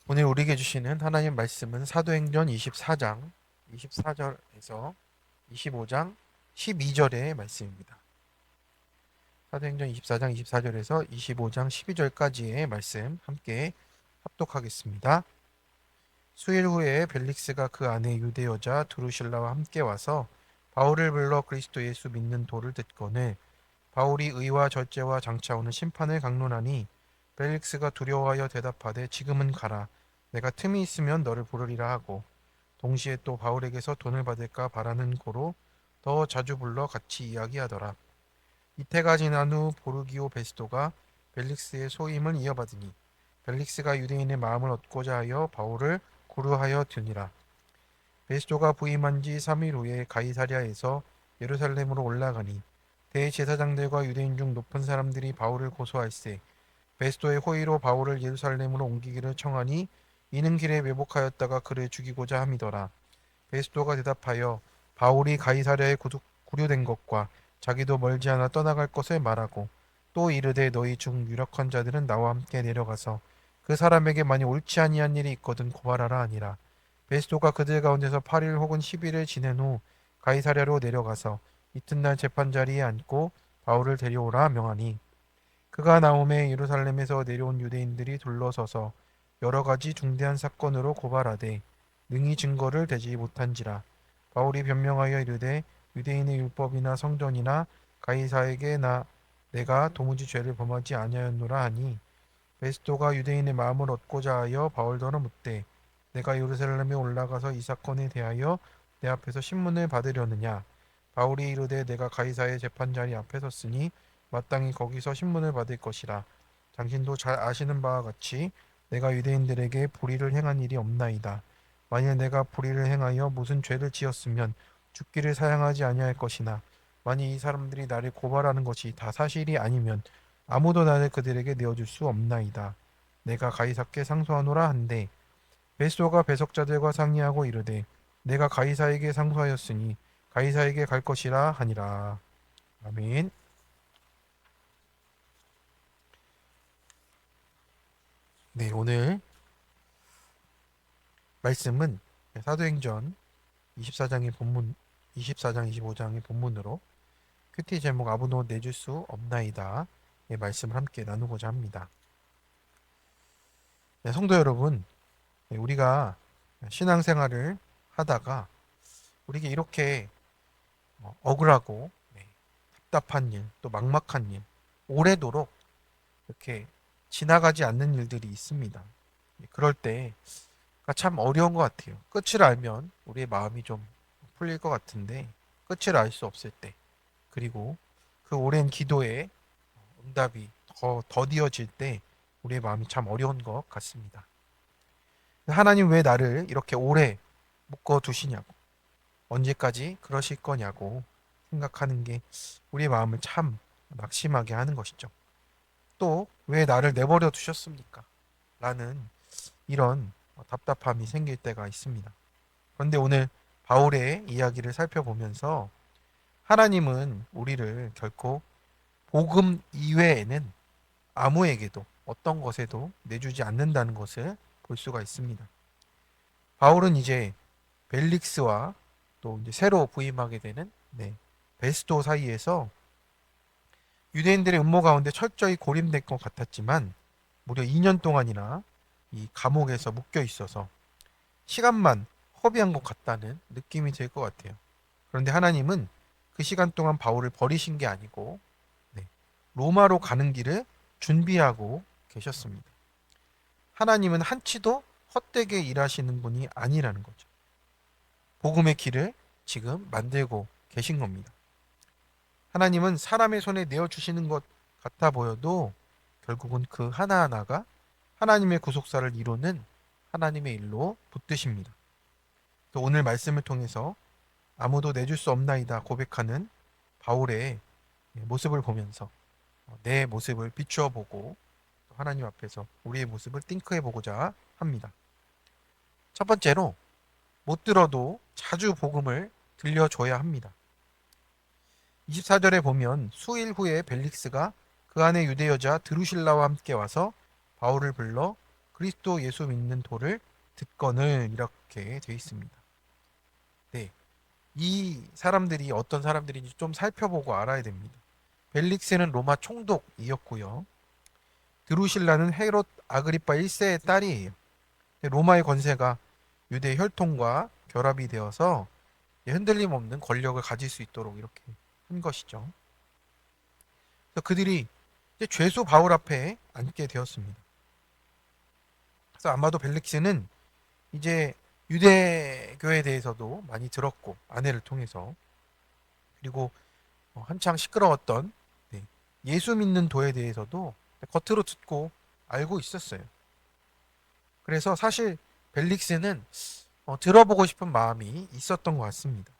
오늘 우리에게 주시는 하나님 말씀은 사도행전 24장 24절에서 25장 12절의 말씀입니다. 사도행전 24장 24절에서 25장 12절까지의 말씀 함께 합독하겠습니다. 수일 후에 벨릭스가 그 아내 유대 여자 드루실라와 함께 와서 바울을 불러 그리스도 예수 믿는 도를 듣거늘 바울이 의와 절제와 장차 오는 심판을 강론하니 벨릭스가 두려워하여 대답하되 지금은 가라. 내가 틈이 있으면 너를 부르리라 하고 동시에 또 바울에게서 돈을 받을까 바라는 고로 더 자주 불러 같이 이야기하더라. 이태가 지난 후 보르기오 베스도가 벨릭스의 소임을 이어받으니 벨릭스가 유대인의 마음을 얻고자 하여 바울을 구루하여 드니라. 베스도가 부임한 지 3일 후에 가이사랴에서 예루살렘으로 올라가니 대제사장들과 유대인 중 높은 사람들이 바울을 고소할세 베스도의 호의로 바울을 예루살렘으로 옮기기를 청하니 이는 길에 매복하였다가 그를 죽이고자 함이더라. 베스도가 대답하여 바울이 가이사랴에 구류된 것과 자기도 멀지 않아 떠나갈 것을 말하고 또 이르되 너희 중 유력한 자들은 나와 함께 내려가서 그 사람에게 만일 옳지 아니한 일이 있거든 고발하라 하니라. 베스도가 그들 가운데서 8일 혹은 10일을 지낸 후 가이사랴로 내려가서 이튿날 재판 자리에 앉고 바울을 데려오라 명하니 그가 나오매 예루살렘에서 내려온 유대인들이 둘러서서 여러 가지 중대한 사건으로 고발하되 능히 증거를 대지 못한지라. 바울이 변명하여 이르되 유대인의 율법이나 성전이나 가이사에게 내가 도무지 죄를 범하지 아니하였노라 하니 베스도가 유대인의 마음을 얻고자 하여 바울더러 묻되 내가 예루살렘에 올라가서 이 사건에 대하여 내 앞에서 신문을 받으려느냐. 바울이 이르되 내가 가이사의 재판 자리 앞에 섰으니 마땅히 거기서 신문을 받을 것이라. 당신도 잘 아시는 바와 같이 내가 유대인들에게 불의를 행한 일이 없나이다. 만일 내가 불의를 행하여 무슨 죄를 지었으면 죽기를 사양하지 아니할 것이나 만일 이 사람들이 나를 고발하는 것이 다 사실이 아니면 아무도 나를 그들에게 내어줄 수 없나이다. 내가 가이사께 상소하노라 한데 베스도가 배석자들과 상의하고 이르되 내가 가이사에게 상소하였으니 가이사에게 갈 것이라 하니라. 아멘. 네, 오늘 말씀은 사도행전 24장의 본문 24장 25장의 본문으로 큐티 제목 아무도 내줄 수 없나이다 의 말씀을 함께 나누고자 합니다. 네, 성도 여러분, 네, 우리가 신앙생활을 하다가 우리에게 이렇게 억울하고 답답한 일, 또 막막한 일, 오래도록 이렇게 지나가지 않는 일들이 있습니다. 그럴 때 참 어려운 것 같아요. 끝을 알면 우리의 마음이 좀 풀릴 것 같은데 끝을 알 수 없을 때 그리고 그 오랜 기도에 응답이 더디어질 때 우리의 마음이 참 어려운 것 같습니다. 하나님 왜 나를 이렇게 오래 묶어 두시냐고 언제까지 그러실 거냐고 생각하는 게 우리의 마음을 참 낙심하게 하는 것이죠. 또 왜 나를 내버려 두셨습니까? 라는 이런 답답함이 생길 때가 있습니다. 그런데 오늘 바울의 이야기를 살펴보면서 하나님은 우리를 결코 복음 이외에는 아무에게도 어떤 것에도 내주지 않는다는 것을 볼 수가 있습니다. 바울은 이제 벨릭스와 또 이제 새로 부임하게 되는 베스도 사이에서 유대인들의 음모 가운데 철저히 고립될 것 같았지만 무려 2년 동안이나 이 감옥에서 묶여 있어서 시간만 허비한 것 같다는 느낌이 들 것 같아요. 그런데 하나님은 그 시간 동안 바울을 버리신 게 아니고 로마로 가는 길을 준비하고 계셨습니다. 하나님은 한치도 헛되게 일하시는 분이 아니라는 거죠. 복음의 길을 지금 만들고 계신 겁니다. 하나님은 사람의 손에 내어주시는 것 같아 보여도 결국은 그 하나하나가 하나님의 구속사를 이루는 하나님의 일로 붙드십니다. 또 오늘 말씀을 통해서 아무도 내줄 수 없나이다 고백하는 바울의 모습을 보면서 내 모습을 비추어 보고 하나님 앞에서 우리의 모습을 띵크해 보고자 합니다. 첫 번째로 못 들어도 자주 복음을 들려줘야 합니다. 24절에 보면 수일 후에 벨릭스가 그 안에 유대 여자 드루실라와 함께 와서 바울을 불러 그리스도 예수 믿는 도를 듣거늘 이렇게 되어 있습니다. 네, 이 사람들이 어떤 사람들인지 좀 살펴보고 알아야 됩니다. 벨릭스는 로마 총독이었고요. 드루실라는 헤롯 아그리파 1세의 딸이에요. 로마의 권세가 유대 혈통과 결합이 되어서 흔들림 없는 권력을 가질 수 있도록 이렇게 한 것이죠. 그래서 그들이 이제 죄수 바울 앞에 앉게 되었습니다. 그래서 아마도 벨릭스는 이제 유대교에 대해서도 많이 들었고 아내를 통해서 그리고 한창 시끄러웠던 예수 믿는 도에 대해서도 겉으로 듣고 알고 있었어요. 그래서 사실 벨릭스는 들어보고 싶은 마음이 있었던 것 같습니다.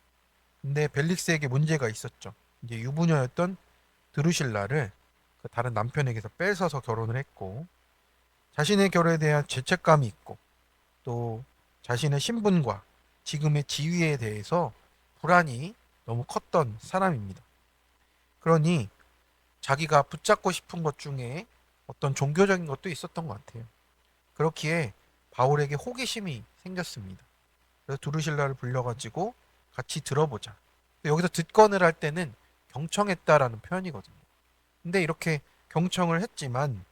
근데 벨릭스에게 문제가 있었죠. 이제 유부녀였던 드루실라를 그 다른 남편에게서 뺏어서 결혼을 했고 자신의 결혼에 대한 죄책감이 있고 또 자신의 신분과 지금의 지위에 대해서 불안이 너무 컸던 사람입니다. 그러니 자기가 붙잡고 싶은 것 중에 어떤 종교적인 것도 있었던 것 같아요. 그렇기에 바울에게 호기심이 생겼습니다. 그래서 두루실라를 불러가지고 같이 들어보자. 여기서 듣건을 할 때는 경청했다라는 표현이거든요. 근데 이렇게 경청을 했지만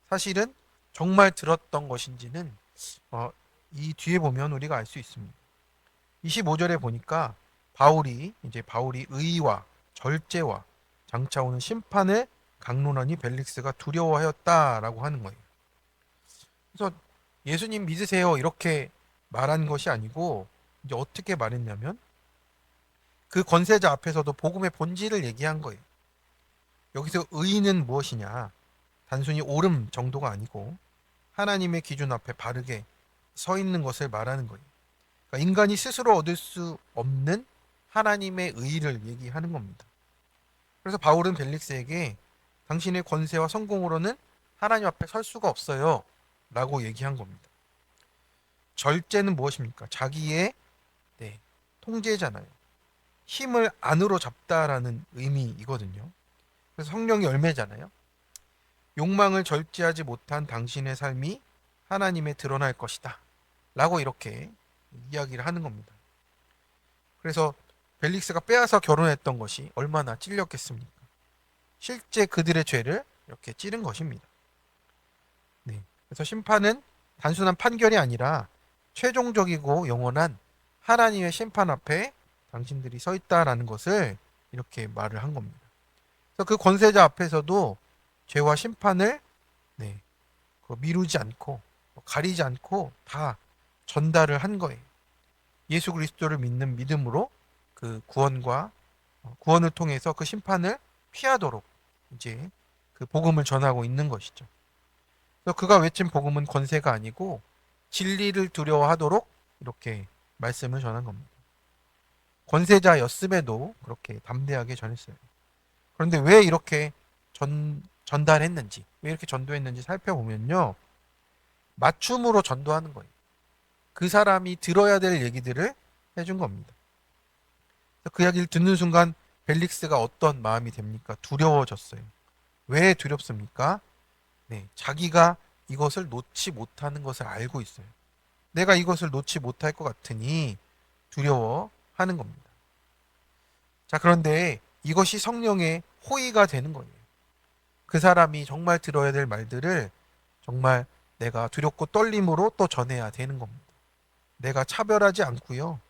사실은 정말 들었던 것인지는 이 뒤에 보면 우리가 알 수 있습니다. 25절에 보니까 바울이 의와 절제와 장차 오는 심판을 강론하니 벨릭스가 두려워하였다라고 하는 거예요. 그래서 예수님 믿으세요 이렇게 말한 것이 아니고 이제 어떻게 말했냐면 그 권세자 앞에서도 복음의 본질을 얘기한 거예요. 여기서 의는 무엇이냐? 단순히 옳음 정도가 아니고 하나님의 기준 앞에 바르게 서 있는 것을 말하는 거예요. 그러니까 인간이 스스로 얻을 수 없는 하나님의 의를 얘기하는 겁니다. 그래서 바울은 벨릭스에게 당신의 권세와 성공으로는 하나님 앞에 설 수가 없어요 라고 얘기한 겁니다. 절제는 무엇입니까? 자기의 통제잖아요. 힘을 안으로 잡다라는 의미이거든요. 그래서 성령의 열매잖아요. 욕망을 절제하지 못한 당신의 삶이 하나님에 드러날 것이다 라고 이렇게 이야기를 하는 겁니다. 그래서 벨릭스가 빼앗아 결혼했던 것이 얼마나 찔렸겠습니까? 실제 그들의 죄를 이렇게 찌른 것입니다. 그래서 심판은 단순한 판결이 아니라 최종적이고 영원한 하나님의 심판 앞에 당신들이 서 있다라는 것을 이렇게 말을 한 겁니다. 그래서 그 권세자 앞에서도 죄와 심판을 미루지 않고 가리지 않고 다 전달을 한 거예요. 예수 그리스도를 믿는 믿음으로 그 구원을 통해서 그 심판을 피하도록 이제 그 복음을 전하고 있는 것이죠. 그래서 그가 외친 복음은 권세가 아니고 진리를 두려워하도록 이렇게 말씀을 전한 겁니다. 권세자였음에도 그렇게 담대하게 전했어요. 그런데 왜 이렇게 전달했는지, 왜 이렇게 전도했는지 살펴보면요. 맞춤으로 전도하는 거예요. 그 사람이 들어야 될 얘기들을 해준 겁니다. 그 이야기를 듣는 순간 벨릭스가 어떤 마음이 됩니까? 두려워졌어요. 왜 두렵습니까? 자기가 이것을 놓지 못하는 것을 알고 있어요. 내가 이것을 놓지 못할 것 같으니 두려워하는 겁니다. 자, 그런데 이것이 성령의 호의가 되는 거예요. 그 사람이 정말 들어야 될 말들을 정말 내가 두렵고 떨림으로 또 전해야 되는 겁니다. 내가 차별하지 않고요.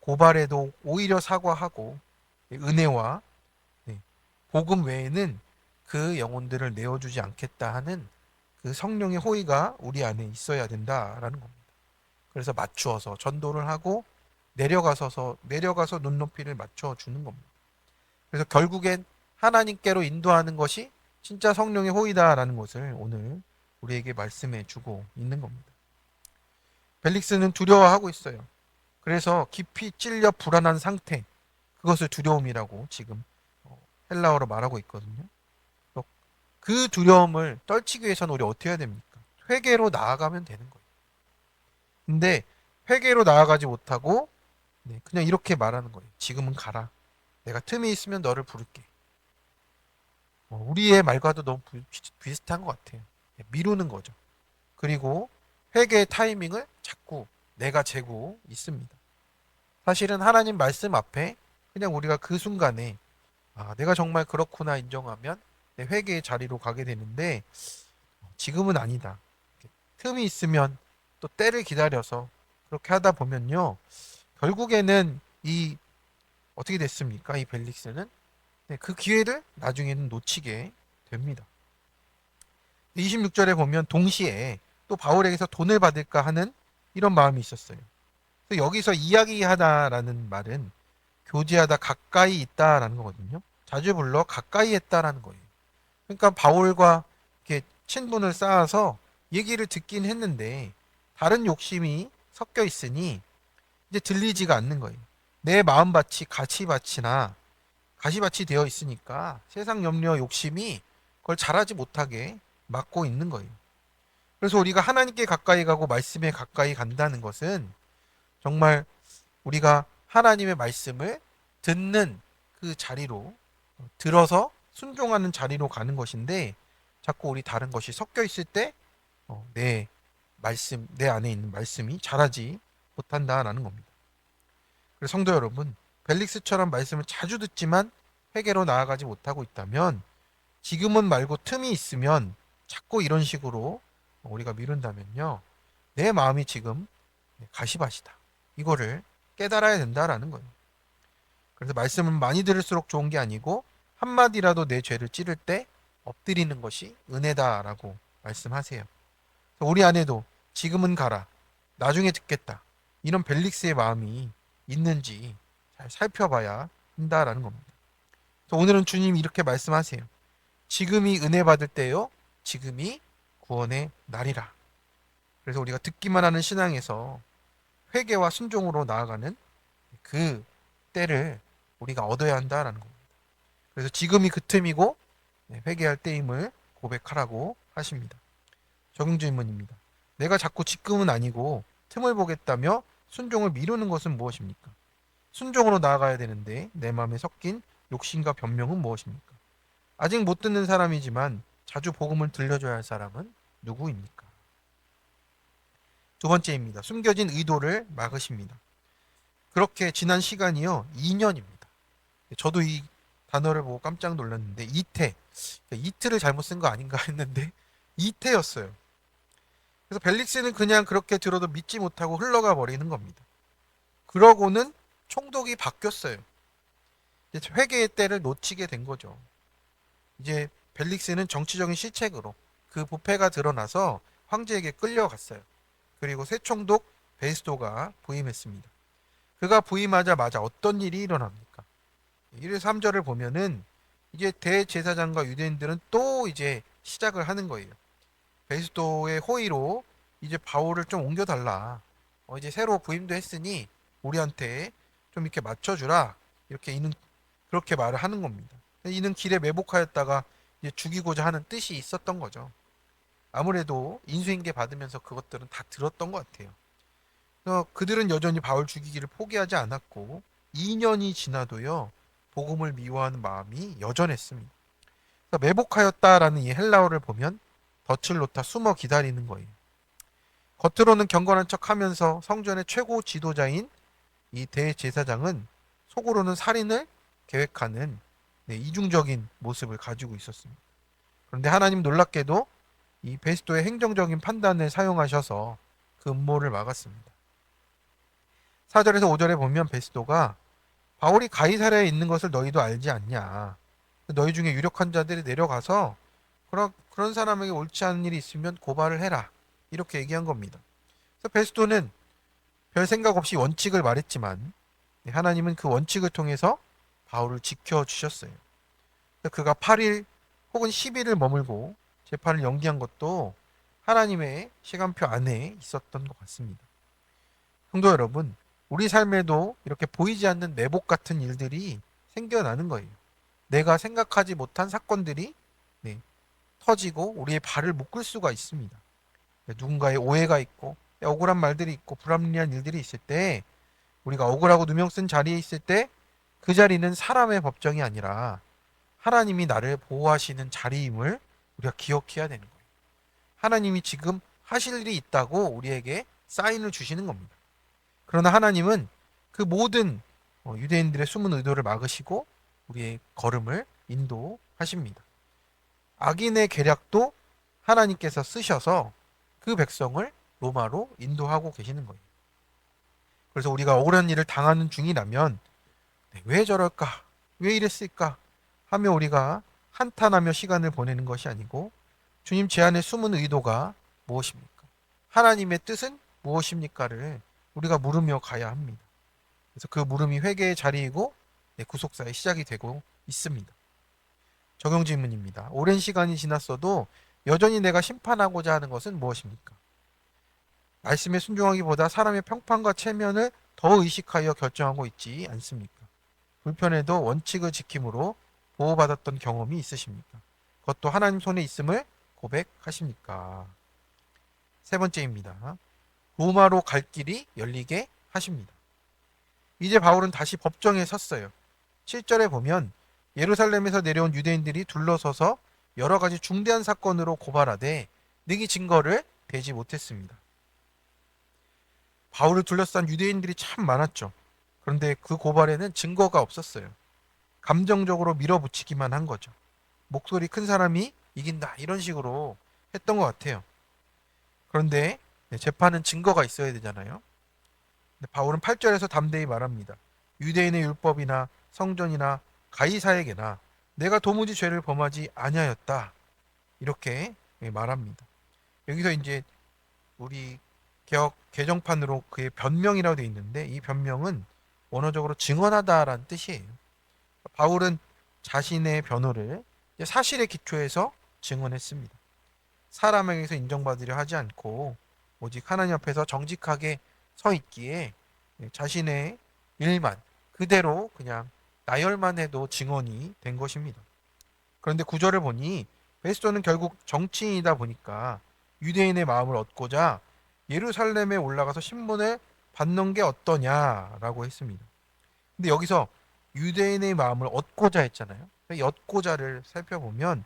고발해도 오히려 사과하고 은혜와 복음 외에는 그 영혼들을 내어주지 않겠다 하는 그 성령의 호의가 우리 안에 있어야 된다라는 겁니다. 그래서 맞추어서 전도를 하고 내려가서 눈높이를 맞춰주는 겁니다. 그래서 결국엔 하나님께로 인도하는 것이 진짜 성령의 호의다라는 것을 오늘 우리에게 말씀해 주고 있는 겁니다. 벨릭스는 두려워하고 있어요. 그래서 깊이 찔려 불안한 상태, 그것을 두려움이라고 지금 헬라어로 말하고 있거든요. 그 두려움을 떨치기 위해서는 우리 어떻게 해야 됩니까? 회개로 나아가면 되는 거예요. 근데 회개로 나아가지 못하고 그냥 이렇게 말하는 거예요. 지금은 가라. 내가 틈이 있으면 너를 부를게. 우리의 말과도 너무 비슷한 것 같아요. 미루는 거죠. 그리고 회개의 타이밍을 자꾸 내가 재고 있습니다. 사실은 하나님 말씀 앞에 그냥 우리가 그 순간에 내가 정말 그렇구나 인정하면 내 회개의 자리로 가게 되는데 지금은 아니다. 틈이 있으면 또 때를 기다려서 그렇게 하다 보면요. 결국에는 이 어떻게 됐습니까? 이 벨릭스는 그 기회를 나중에는 놓치게 됩니다. 26절에 보면 동시에 또 바울에게서 돈을 받을까 하는 이런 마음이 있었어요. 그래서 여기서 이야기하다라는 말은 교제하다 가까이 있다라는 거거든요. 자주 불러 가까이 했다라는 거예요. 그러니까 바울과 이렇게 친분을 쌓아서 얘기를 듣긴 했는데 다른 욕심이 섞여 있으니 이제 들리지가 않는 거예요. 내 마음밭이 가시밭이 되어 있으니까 세상 염려 욕심이 그걸 잘하지 못하게 막고 있는 거예요. 그래서 우리가 하나님께 가까이 가고 말씀에 가까이 간다는 것은 정말 우리가 하나님의 말씀을 듣는 그 자리로 들어서 순종하는 자리로 가는 것인데 자꾸 우리 다른 것이 섞여 있을 때 내 안에 있는 말씀이 자라지 못한다라는 겁니다. 그래서 성도 여러분, 벨릭스처럼 말씀을 자주 듣지만 회개로 나아가지 못하고 있다면 지금은 말고 틈이 있으면 자꾸 이런 식으로 우리가 미룬다면요. 내 마음이 지금 가시밭이다. 이거를 깨달아야 된다라는 거예요. 그래서 말씀을 많이 들을수록 좋은 게 아니고 한마디라도 내 죄를 찌를 때 엎드리는 것이 은혜다라고 말씀하세요. 우리 안에도 지금은 가라. 나중에 듣겠다. 이런 벨릭스의 마음이 있는지 잘 살펴봐야 한다라는 겁니다. 그래서 오늘은 주님이 이렇게 말씀하세요. 지금이 은혜 받을 때요. 지금이 구원의 날이라. 그래서 우리가 듣기만 하는 신앙에서 회개와 순종으로 나아가는 그 때를 우리가 얻어야 한다라는 겁니다. 그래서 지금이 그 틈이고 회개할 때임을 고백하라고 하십니다. 적용 질문입니다. 내가 자꾸 지금은 아니고 틈을 보겠다며 순종을 미루는 것은 무엇입니까? 순종으로 나아가야 되는데 내 마음에 섞인 욕심과 변명은 무엇입니까? 아직 못 듣는 사람이지만 자주 복음을 들려줘야 할 사람은 누구입니까? 두 번째입니다. 숨겨진 의도를 막으십니다. 그렇게 지난 시간이요 2년입니다. 저도 이 단어를 보고 깜짝 놀랐는데 이틀을 잘못 쓴 거 아닌가 했는데 이태였어요. 그래서 벨릭스는 그냥 그렇게 들어도 믿지 못하고 흘러가 버리는 겁니다. 그러고는 총독이 바뀌었어요. 이제 회개의 때를 놓치게 된 거죠. 이제 벨릭스는 정치적인 실책으로 그 부패가 드러나서 황제에게 끌려갔어요. 그리고 새 총독 베스도가 부임했습니다. 그가 부임하자마자 어떤 일이 일어납니까? 1회 3절을 보면은 이제 대제사장과 유대인들은 또 이제 시작을 하는 거예요. 베스도의 호의로 이제 바울을 좀 옮겨달라. 이제 새로 부임도 했으니 우리한테 좀 이렇게 맞춰주라. 이렇게 이는 그렇게 말을 하는 겁니다. 이는 길에 매복하였다가 이제 죽이고자 하는 뜻이 있었던 거죠. 아무래도 인수인계 받으면서 그것들은 다 들었던 것 같아요. 그래서 그들은 여전히 바울 죽이기를 포기하지 않았고 2년이 지나도요 복음을 미워하는 마음이 여전했습니다. 그래서 매복하였다라는 이 헬라어를 보면 덫을 놓다 숨어 기다리는 거예요. 겉으로는 경건한 척하면서 성전의 최고 지도자인 이 대제사장은 속으로는 살인을 계획하는 이중적인 모습을 가지고 있었습니다. 그런데 하나님 놀랍게도 이 베스도의 행정적인 판단을 사용하셔서 그 음모를 막았습니다. 4절에서 5절에 보면 베스도가 바울이 가이사랴에 있는 것을 너희도 알지 않냐. 너희 중에 유력한 자들이 내려가서 그런 사람에게 옳지 않은 일이 있으면 고발을 해라. 이렇게 얘기한 겁니다. 그래서 베스도는 별 생각 없이 원칙을 말했지만 하나님은 그 원칙을 통해서 바울을 지켜주셨어요. 그가 8일 혹은 10일을 머물고 재판을 연기한 것도 하나님의 시간표 안에 있었던 것 같습니다. 성도 여러분, 우리 삶에도 이렇게 보이지 않는 매복 같은 일들이 생겨나는 거예요. 내가 생각하지 못한 사건들이 터지고 우리의 발을 묶을 수가 있습니다. 누군가의 오해가 있고 억울한 말들이 있고 불합리한 일들이 있을 때 우리가 억울하고 누명 쓴 자리에 있을 때 그 자리는 사람의 법정이 아니라 하나님이 나를 보호하시는 자리임을 우리가 기억해야 되는 거예요. 하나님이 지금 하실 일이 있다고 우리에게 사인을 주시는 겁니다. 그러나 하나님은 그 모든 유대인들의 숨은 의도를 막으시고 우리의 걸음을 인도하십니다. 악인의 계략도 하나님께서 쓰셔서 그 백성을 로마로 인도하고 계시는 거예요. 그래서 우리가 억울한 일을 당하는 중이라면 왜 저럴까? 왜 이랬을까? 하며 우리가 한탄하며 시간을 보내는 것이 아니고 주님 제 안에 숨은 의도가 무엇입니까? 하나님의 뜻은 무엇입니까를 우리가 물으며 가야 합니다. 그래서 그 물음이 회개의 자리이고 구속사의 시작이 되고 있습니다. 적용 질문입니다. 오랜 시간이 지났어도 여전히 내가 심판하고자 하는 것은 무엇입니까? 말씀에 순종하기보다 사람의 평판과 체면을 더 의식하여 결정하고 있지 않습니까? 불편해도 원칙을 지킴으로 보호받았던 경험이 있으십니까? 그것도 하나님 손에 있음을 고백하십니까? 세 번째입니다. 로마로 갈 길이 열리게 하십니다. 이제 바울은 다시 법정에 섰어요. 7절에 보면 예루살렘에서 내려온 유대인들이 둘러서서 여러 가지 중대한 사건으로 고발하되 능히 증거를 대지 못했습니다. 바울을 둘러싼 유대인들이 참 많았죠. 그런데 그 고발에는 증거가 없었어요. 감정적으로 밀어붙이기만 한 거죠. 목소리 큰 사람이 이긴다 이런 식으로 했던 것 같아요. 그런데 재판은 증거가 있어야 되잖아요. 바울은 8절에서 담대히 말합니다. 유대인의 율법이나 성전이나 가이사에게나 내가 도무지 죄를 범하지 아니하였다. 이렇게 말합니다. 여기서 이제 우리 개정판으로 그의 변명이라고 되어 있는데 이 변명은 원어적으로 증언하다라는 뜻이에요. 바울은 자신의 변호를 사실에 기초해서 증언했습니다. 사람에게서 인정받으려 하지 않고 오직 하나님 앞에서 정직하게 서 있기에 자신의 일만 그대로 그냥 나열만 해도 증언이 된 것입니다. 그런데 구절을 보니 베스토는 결국 정치인이다 보니까 유대인의 마음을 얻고자 예루살렘에 올라가서 신문을 받는 게 어떠냐라고 했습니다. 근데 여기서 유대인의 마음을 얻고자 했잖아요. 이 얻고자를 살펴보면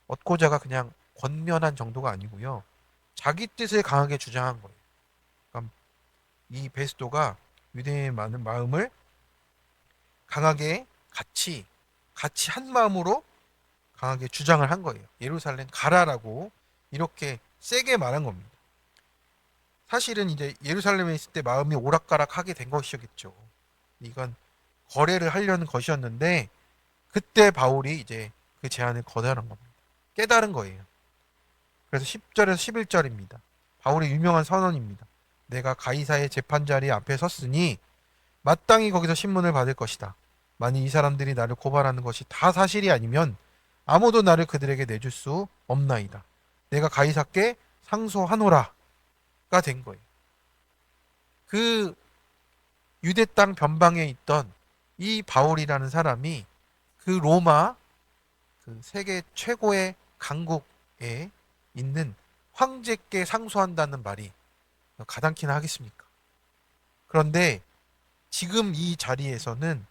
얻고자가 그냥 권면한 정도가 아니고요. 자기 뜻을 강하게 주장한 거예요. 그러니까 이 베스토가 유대인의 마음을 강하게 같이 한 마음으로 강하게 주장을 한 거예요. 예루살렘 가라라고 이렇게 세게 말한 겁니다. 사실은 이제 예루살렘에 있을 때 마음이 오락가락하게 된 것이겠죠. 이건 거래를 하려는 것이었는데 그때 바울이 이제 그 제안을 거절한 겁니다. 깨달은 거예요. 그래서 10절에서 11절입니다. 바울의 유명한 선언입니다. 내가 가이사의 재판자리 앞에 섰으니 마땅히 거기서 신문을 받을 것이다. 만일 이 사람들이 나를 고발하는 것이 다 사실이 아니면 아무도 나를 그들에게 내줄 수 없나이다. 내가 가이사께 상소하노라가 된 거예요. 그 유대 땅 변방에 있던 이 바울이라는 사람이 그 로마 그 세계 최고의 강국에 있는 황제께 상소한다는 말이 가당키나 하겠습니까? 그런데 지금 이 자리에서는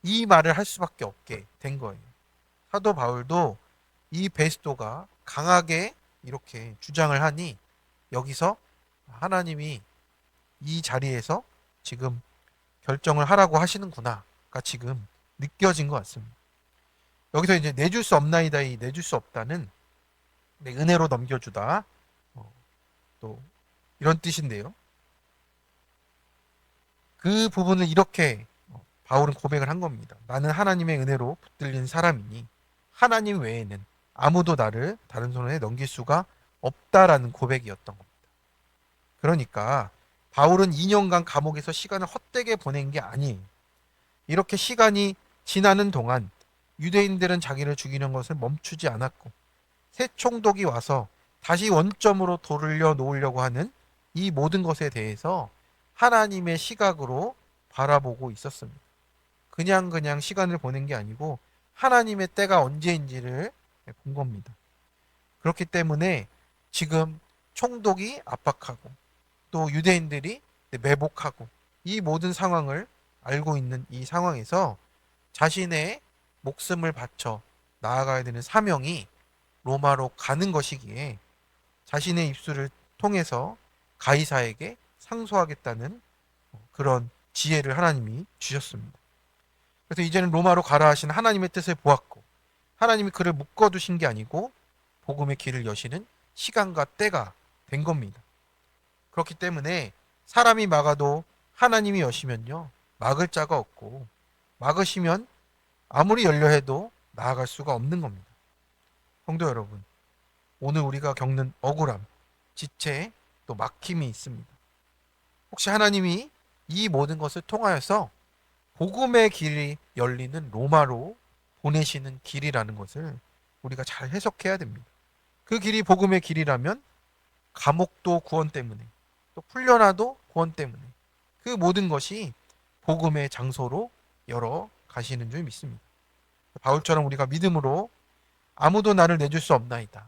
이 말을 할 수밖에 없게 된 거예요. 사도 바울도 이 베스토가 강하게 이렇게 주장을 하니 여기서 하나님이 이 자리에서 지금 결정을 하라고 하시는구나가 지금 느껴진 것 같습니다. 여기서 이제 내줄 수 없나이다 이 내줄 수 없다는 은혜로 넘겨주다 또 이런 뜻인데요. 그 부분을 이렇게 바울은 고백을 한 겁니다. 나는 하나님의 은혜로 붙들린 사람이니 하나님 외에는 아무도 나를 다른 손에 넘길 수가 없다라는 고백이었던 겁니다. 그러니까 바울은 2년간 감옥에서 시간을 헛되게 보낸 게 아니에요. 이렇게 시간이 지나는 동안 유대인들은 자기를 죽이는 것을 멈추지 않았고 새 총독이 와서 다시 원점으로 돌려 놓으려고 하는 이 모든 것에 대해서 하나님의 시각으로 바라보고 있었습니다. 그냥 시간을 보낸 게 아니고 하나님의 때가 언제인지를 본 겁니다. 그렇기 때문에 지금 총독이 압박하고 또 유대인들이 매복하고 이 모든 상황을 알고 있는 이 상황에서 자신의 목숨을 바쳐 나아가야 되는 사명이 로마로 가는 것이기에 자신의 입술을 통해서 가이사에게 상소하겠다는 그런 지혜를 하나님이 주셨습니다. 그래서 이제는 로마로 가라 하신 하나님의 뜻을 보았고 하나님이 그를 묶어두신 게 아니고 복음의 길을 여시는 시간과 때가 된 겁니다. 그렇기 때문에 사람이 막아도 하나님이 여시면요 막을 자가 없고 막으시면 아무리 열려 해도 나아갈 수가 없는 겁니다. 성도 여러분, 오늘 우리가 겪는 억울함, 지체, 또 막힘이 있습니다. 혹시 하나님이 이 모든 것을 통하여서 복음의 길이 열리는 로마로 보내시는 길이라는 것을 우리가 잘 해석해야 됩니다. 그 길이 복음의 길이라면 감옥도 구원 때문에 또 풀려나도 구원 때문에 그 모든 것이 복음의 장소로 열어 가시는 줄 믿습니다. 바울처럼 우리가 믿음으로 아무도 나를 내줄 수 없나이다.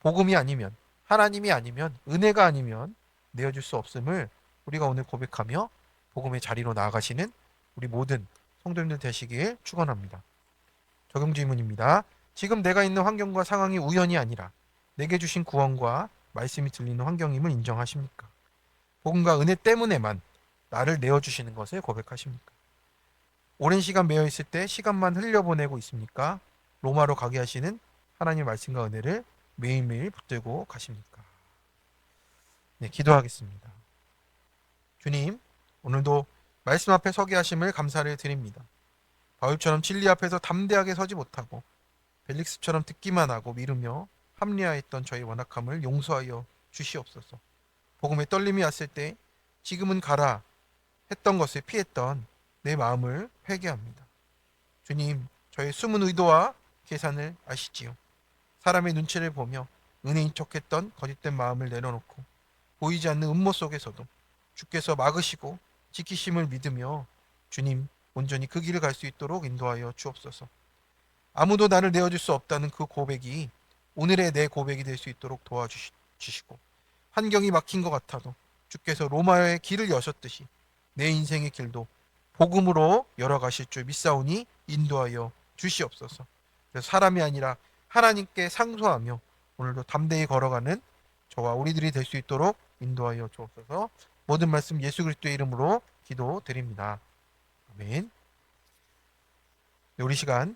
복음이 아니면 하나님이 아니면 은혜가 아니면 내어줄 수 없음을 우리가 오늘 고백하며 복음의 자리로 나아가시는 우리 모든 성도님들 되시길 축원합니다. 적용 질문입니다. 지금 내가 있는 환경과 상황이 우연이 아니라 내게 주신 구원과 말씀이 들리는 환경임을 인정하십니까? 복음과 은혜 때문에만 나를 내어주시는 것을 고백하십니까? 오랜 시간 매여 있을 때 시간만 흘려보내고 있습니까? 로마로 가게 하시는 하나님의 말씀과 은혜를 매일매일 붙들고 가십니까? 네, 기도하겠습니다. 주님, 오늘도 말씀 앞에 서게 하심을 감사를 드립니다. 바울처럼 진리 앞에서 담대하게 서지 못하고 벨릭스처럼 듣기만 하고 미루며 합리화했던 저희 완악함을 용서하여 주시옵소서. 복음에 떨림이 왔을 때 지금은 가라 했던 것을 피했던 내 마음을 회개합니다. 주님, 저의 숨은 의도와 계산을 아시지요. 사람의 눈치를 보며 은혜인 척했던 거짓된 마음을 내려놓고 보이지 않는 음모 속에서도 주께서 막으시고 지키심을 믿으며 주님 온전히 그 길을 갈 수 있도록 인도하여 주옵소서. 아무도 나를 내어줄 수 없다는 그 고백이 오늘의 내 고백이 될 수 있도록 도와주시고 환경이 막힌 것 같아도 주께서 로마의 길을 여셨듯이 내 인생의 길도 복음으로 열어가실 줄 믿사오니 인도하여 주시옵소서. 그래서 사람이 아니라 하나님께 상소하며 오늘도 담대히 걸어가는 저와 우리들이 될 수 있도록 인도하여 주옵소서. 모든 말씀 예수 그리스도의 이름으로 기도드립니다. 아멘. 우리 시간